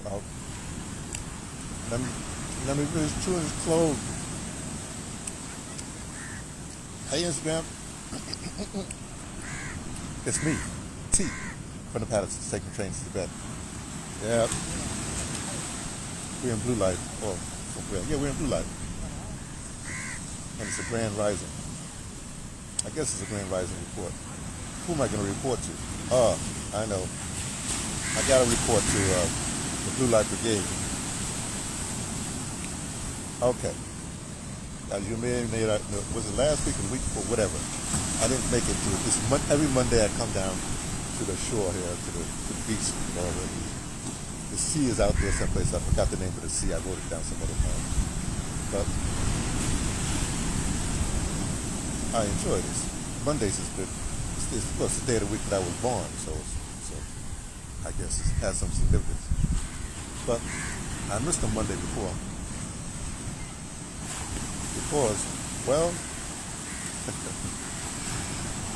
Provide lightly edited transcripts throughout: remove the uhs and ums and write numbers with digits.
Uh, let me let me finish chewing his clothes. Hey Instagram, it's me, T, from the Pattersons, taking trains to Tibet. Yeah, we're in blue light. Oh, yeah, we're in blue light, and it's a grand rising. I guess it's a grand rising report. Who am I going to report to? Oh, I know. I got to report to the Blue Light Brigade. Okay. As you may know, was it last week or the week before? Whatever. I didn't make it to it. Every Monday I come down to the shore here, to the beach. The sea is out there someplace. I forgot the name of the sea. I wrote it down some other time. But I enjoy this. Mondays is good. It's the day of the week that I was born, so I guess it has some significance. But I missed a Monday before. Because, well,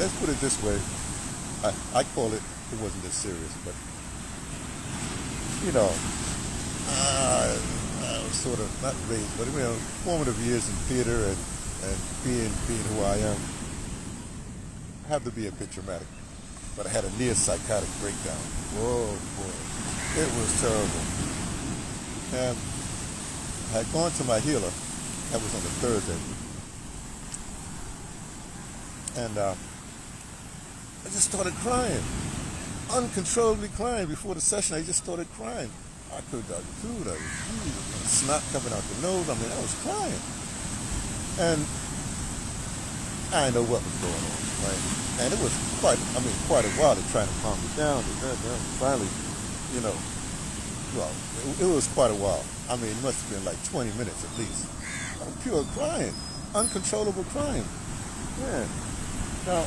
let's put it this way. I call it wasn't this serious, but, I was sort of, not raised, but, formative years in theater and being who I am, I have to be a bit dramatic. But I had a near psychotic breakdown. Whoa, boy. It was terrible. And I had gone to my healer. That was on a Thursday. And I just started crying. Uncontrollably crying. Before the session, I just started crying. I could not do it. Snot coming out the nose. I mean, I was crying. And I didn't know what was going on, right? And it was quite a while to try to calm me down. But then finally, well, it was quite a while. I mean, it must have been like 20 minutes at least. Pure crying, uncontrollable crying. Man. Now,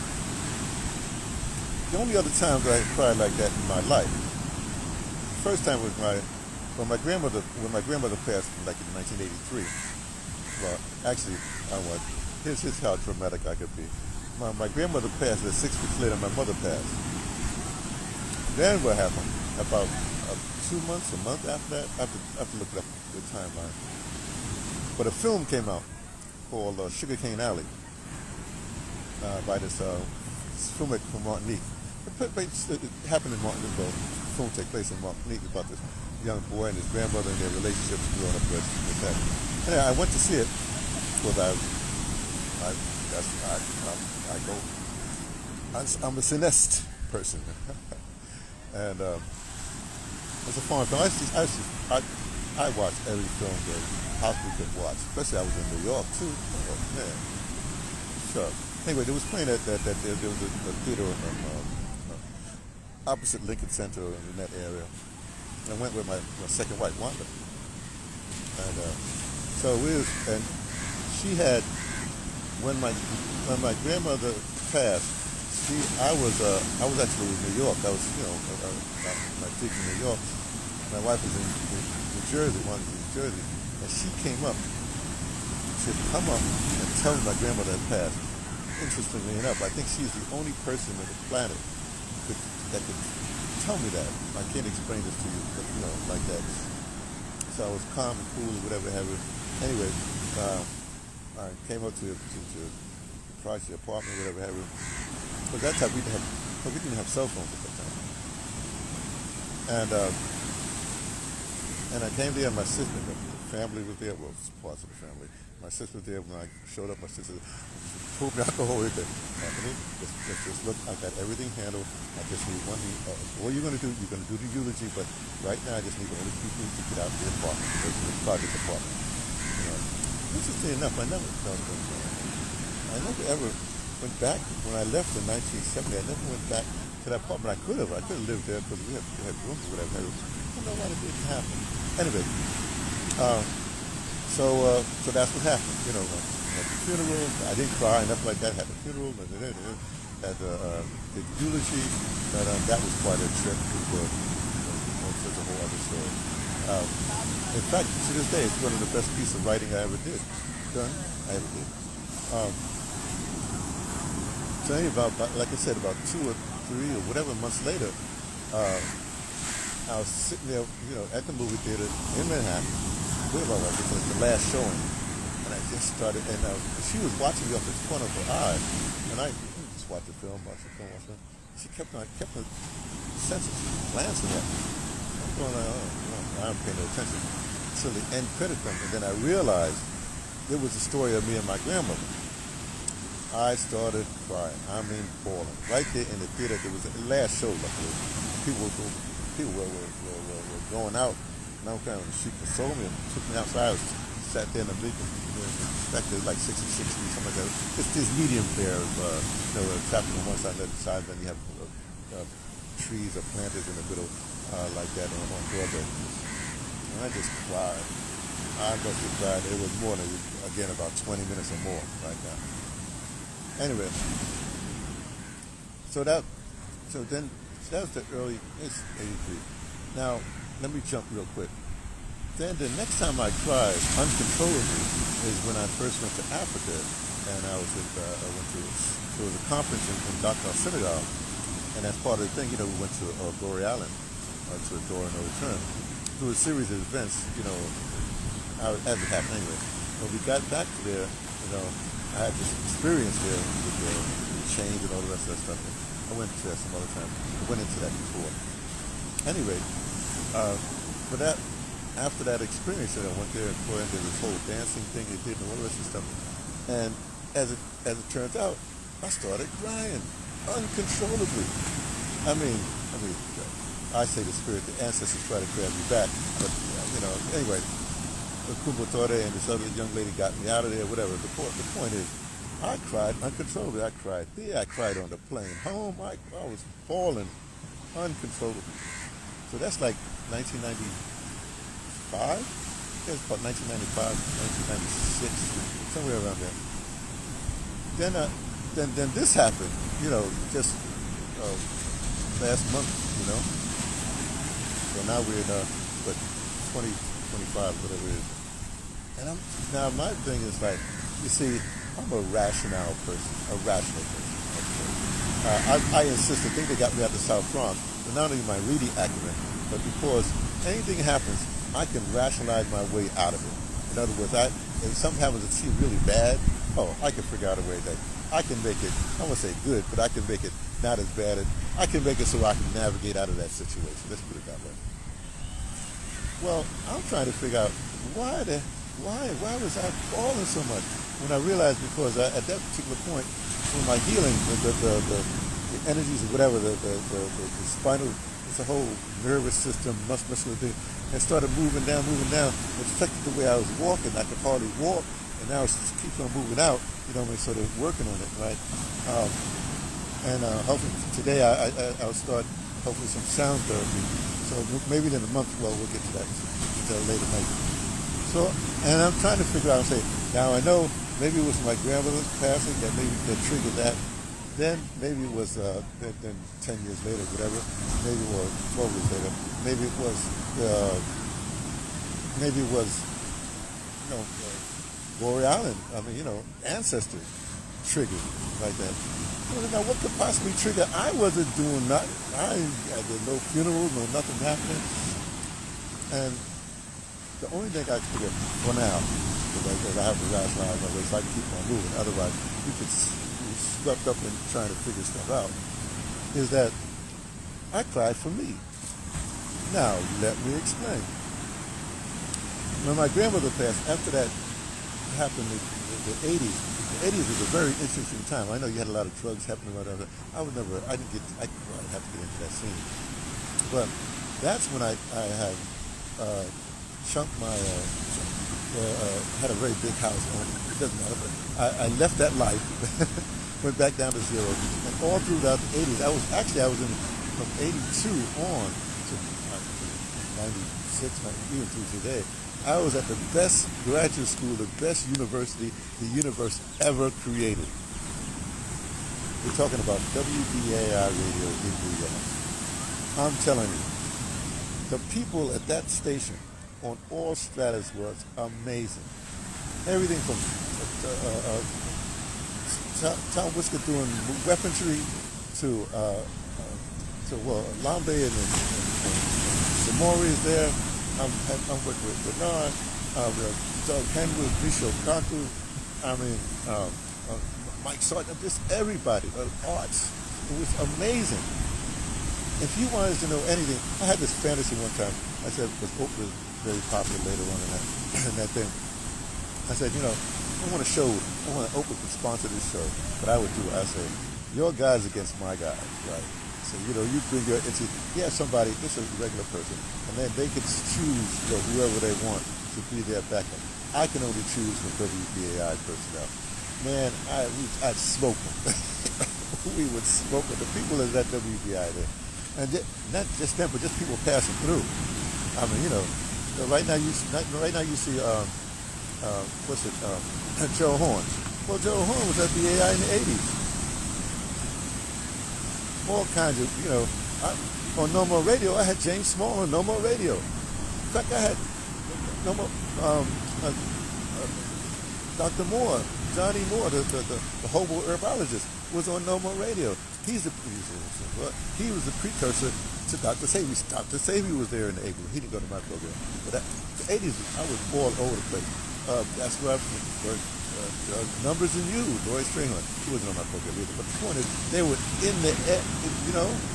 the only other times I cried like that in my life, the first time was when my grandmother passed, like in 1983. Well, actually, here's how dramatic I could be. My grandmother passed, and 6 weeks later, my mother passed. Then what happened? About 2 months, a month after that, I have to look it up the timeline. But a film came out called Sugarcane Alley by this filmmaker from Martinique. It happened in Martinique. The film took place in Martinique about this young boy and his grandmother and their relationships growing up with that. Anyway, I went to see it because I'm a cineast person, and it's a fun film. I watch every film that possibly could watch. Especially I was in New York too. Oh man, sure. Anyway, there was playing there was a theater opposite Lincoln Center in that area. I went with my second wife, Wanda, and and she had when my grandmother passed. I was actually in New York. I was my gig in New York. My wife was in New Jersey, wanted in New Jersey, and she came up. She had come up and tell me my grandmother had passed. Interestingly enough, I think she's the only person on the planet that could tell me that. I can't explain this to you, but like that. So I was calm and cool or whatever have you. Anyway, I came up to price the apartment, whatever have you. But that time we didn't have cell phones at that time. And I came there, and my sister, the family was there. Well, parts of the family. My sister was there. When I showed up, my sister poured me alcohol, everything. Anthony, just look, I got everything handled. I just need one thing. All you're going to do, you're going to do the eulogy, but right now I just need only people to get out of the apartment, the project apartment. Interesting enough, I never ever went back. When I left in 1970, I never went back to that apartment. I could have lived there because we had rooms or whatever. I don't know why it didn't happen. Anyway, so that's what happened. At the funeral, I didn't cry, nothing like that. Had the funeral, had the eulogy. That was quite a trip. There's a whole other story. In fact, to this day, it's one of the best pieces of writing I ever did. I ever did. So anyway, about like I said, about 2 or 3 or whatever months later, I was sitting there, at the movie theater in Manhattan. Where was I? It was the last showing. And I just started, and she was watching me off the corner of her eye. And I just watched the film, watched the film. She kept her senses glancing at me. I'm going like, I'm paying no attention. Until the end credit comes, and then I realized it was the story of me and my grandmother. I started crying. I mean, bawling. Right there in the theater, there was the last show. Luckily, people were going out, and I was kind of she consoled me and took me outside. I sat there in the big, back there like 60, something like that. It's this medium there of, traffic on one side, and the other side. Then you have trees or planters in the middle, like that on Broadway. And I just cried. I must have cried. It was more than, again, about 20 minutes or more right now. Anyway, so that was the early, it's 83. Now, let me jump real quick. Then the next time I cried uncontrollably is when I first went to Africa, and I went to a conference in Dakar, Senegal, and as part of the thing, we went to Gorée Island, to a door and no return, through a series of events, as it happened anyway. When we got back to there, I had this experience there with the change and all the rest of that stuff. I went to that some other time. I went into that before. Anyway, after that experience, I went there and did this whole dancing thing they did and all the rest of the stuff. And as it turns out, I started crying uncontrollably. I mean, I say the spirit, the ancestors try to grab me back, but anyway. Kumbutore and this other young lady got me out of there, whatever. The point is, I cried uncontrollably. I cried there. I cried on the plane home. I was bawling uncontrollably. So that's like 1995? It's about 1995, 1996, somewhere around there. Then this happened, just last month, So now we're in, 25, whatever it is. And now my thing is like, you see, I'm a rational person. Okay? I insist, the thing that got me out of the South Bronx, but not only my reading acumen, but because anything happens, I can rationalize my way out of it. In other words, if something happens that seems really bad, I can figure out a way that I can make it, I won't say good, but I can make it not as bad as, I can make it so I can navigate out of that situation. Let's put it that way. Well, I'm trying to figure out why was I falling so much? When I realized, because at that particular point, when my healing, the energies or whatever, the spinal, it's a whole nervous system, muscular thing, and started moving down. It affected the way I was walking. I could hardly walk, and now it keeps on moving out. Sort of working on it, right? Hopefully today I'll start hopefully some sound therapy. So maybe in a month, we'll get to that until later night. So, and I'm trying to figure out, now I know maybe it was my grandmother's passing that triggered that. Then maybe it was, then 10 years later, whatever, maybe it was 12 years later, maybe it was, Gorée Island, ancestors triggered like that. Now, what could possibly trigger? I wasn't doing nothing. I did no funeral, no nothing happening. And the only thing I could figure for now, because I have to rationalize my way so I can keep on moving. Otherwise, you could be swept up in trying to figure stuff out. Is that I cried for me. Now, let me explain. When my grandmother passed, after that happened in the 80s. The 80s was a very interesting time. I know you had a lot of drugs happening. I didn't have to get into that scene. But that's when I had chunked my, had a very big house. It doesn't matter, but I left that life, went back down to zero. And all throughout the 80s, I was in from 82 on to 96, even through today. I was at the best graduate school, the best university the universe ever created. We're talking about WBAI radio in New York. I'm telling you, the people at that station on all stratas was amazing. Everything from Tom Whisker doing weaponry to Lambe and Maury is there. I'm working with Bernard, Doug Henwood, Michel Kaku. I mean, Mike Sargent, just everybody, arts. It was amazing. If you wanted to know anything, I had this fantasy one time. I said, because Oprah was very popular later on in that thing. I said, I want Oprah to sponsor this show, but I would do, I say, your guys against my guys, right? So, you bring your, you have somebody, this is a regular person, and then they can choose whoever they want to be their backup. I can only choose from WBAI personnel. Man, I'd smoke them. We would smoke them. The people at that WBI there. And not just them, but just people passing through. I mean, right now you see, Joe Horn. Well, Joe Horn was at the AI in the 80s. All kinds of, on No More Radio, I had James Small on No More Radio. In fact, I had No More, Dr. Moore, Johnny Moore, the hobo herbologist, was on No More Radio. He was the precursor to Dr. Savy. Dr. Savy was there in the 80s. He didn't go to my program. But the 80s, I was all over the place. That's where I worked. Numbers and You, Roy Stringland. He wasn't on my program either. But the point is, they were in the,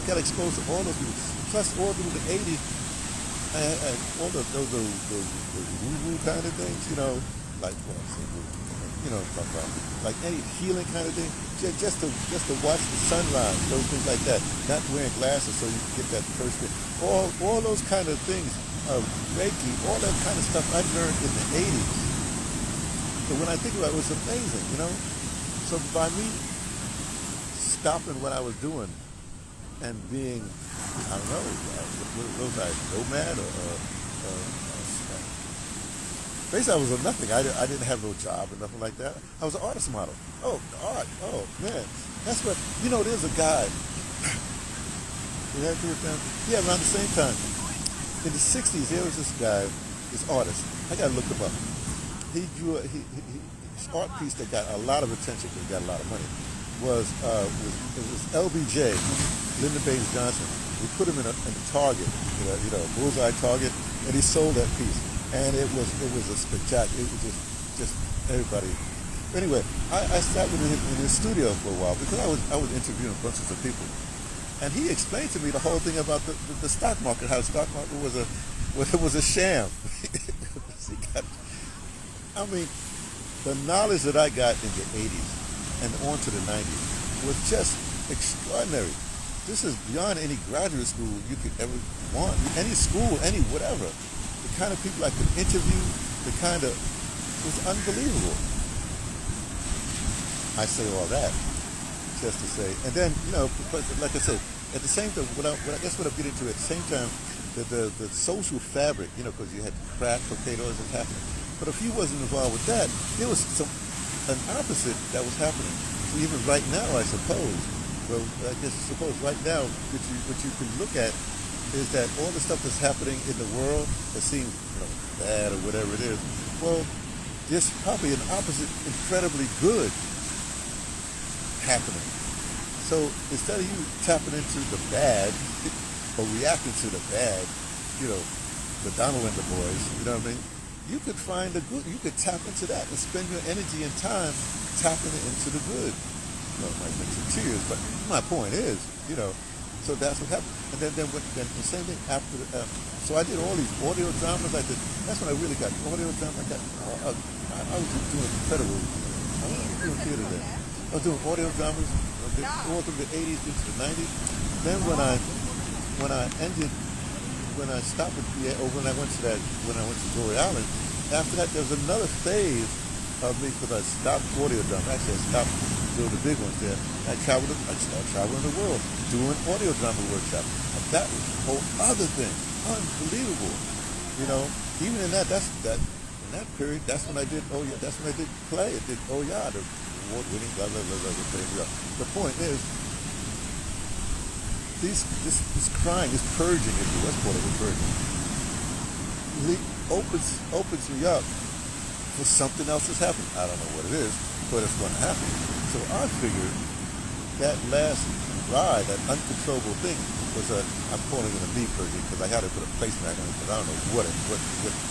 got exposed to all those people. Plus, all through the 80s, and all those woo-woo kind of things, like, what I say, like any healing kind of thing, just to watch the sunrise, those things like that. Not wearing glasses so you can get that first thing. All those kind of things, Reiki, all that kind of stuff I learned in the 80s. So when I think about it, it was amazing, So by me stopping what I was doing and being, I don't know, what was I, nomad or basically, I was a nothing. I didn't have no job or nothing like that. I was an artist model. Oh, art. Oh, man. That's what, there's a guy. Yeah, around the same time. In the 60s, there was this guy, this artist. I got to look him up. He drew his art piece that got a lot of attention because he got a lot of money. It was LBJ, Lyndon Baines Johnson. We put him in a Target, bullseye Target, and he sold that piece. And it was a spectacular. It was just everybody. Anyway, I sat with him in his studio for a while because I was interviewing bunches of people, and he explained to me the whole thing about the stock market, how the stock market was a sham. The knowledge that I got in the 80s and on to the 90s was just extraordinary. This is beyond any graduate school you could ever want, any school, any whatever. The kind of people I could interview, it was unbelievable. I say all that just to say, and then, but like I said, at the same time, what I'm getting to at the same time, the social fabric, because you had crack, cocaine, all this happening. But if he wasn't involved with that, there was an opposite that was happening. So even right now, I suppose, right now, what you can look at is that all the stuff that's happening in the world that seems bad or whatever it is, well, there's probably an opposite, incredibly good happening. So instead of you tapping into the bad or reacting to the bad, the Donald and the boys, you know what I mean? You could find the good. You could tap into that and spend your energy and time tapping into the good. It might make some tears, but my point is, so that's what happened. And then the same thing after. So I did all these audio dramas. That's when I really got audio drama. I was doing incredible. I was doing theater then. I was doing audio dramas all through the 80s into the 90s. Then when I stopped at VA, or when I went to Glory Island, after that there was another phase of me because I stopped audio drama. Actually, I stopped doing the big ones there. I started traveling the world, doing audio drama workshops. And that was a whole other thing. Unbelievable. Even in that period, that's when I did play. I did the award-winning, blah, blah, blah, blah, blah, blah. The point is, this crying, this purging, if you let's call it a purging, opens me up for something else that's happening. I don't know what it is, but it's going to happen. So I figured that last ride, that uncontrollable thing, was I'm calling it a me purging because I had to put a placement on it because I don't know what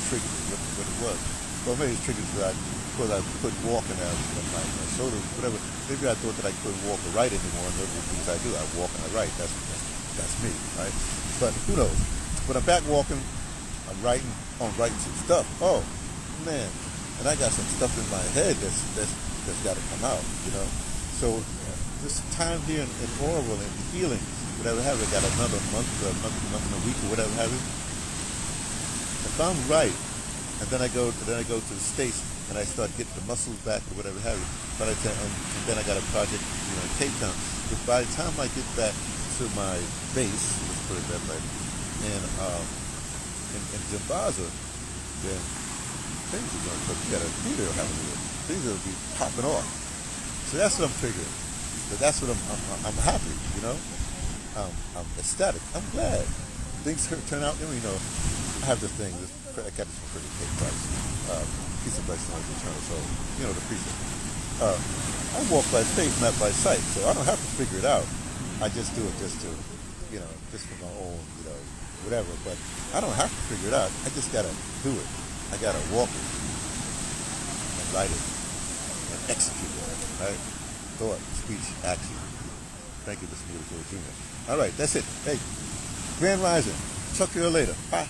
triggered it, what it was. Well, maybe it's triggered because I couldn't walk and my shoulder, whatever. Maybe I thought that I couldn't walk or write anymore, and those are the things I do. I walk and I write. That's me, right? But who knows? When I'm back walking, I'm writing some stuff. Oh man, and I got some stuff in my head that's got to come out, you know. So this time here in Orwell and healing, whatever have it, got another month and a week or whatever have it. If I'm right, and then I go to the States and I start getting the muscles back or whatever have it. But and then I got a project, you know, in Cape Town. But by the time I get back to my base, let's put it that way, and in DeBrother, then things are going to cook. Things are having to things will be popping off. So that's what I'm figuring. But that's what I'm happy, you know. I'm ecstatic. I'm glad things turn out. You know, I have this thing. I got this pretty big price. Piece of blessing is eternal. So you know the precept. I walk by faith, not by sight. So I don't have to figure it out. I just do it just to, you know, just for my own, you know, whatever. But I don't have to figure it out. I just gotta do it. I gotta walk it and write it and execute it. Right? Thought, speech, action. Thank you, Mr. Beautiful Jr. All right, that's it. Hey, Grand Rising. Talk to you later. Bye.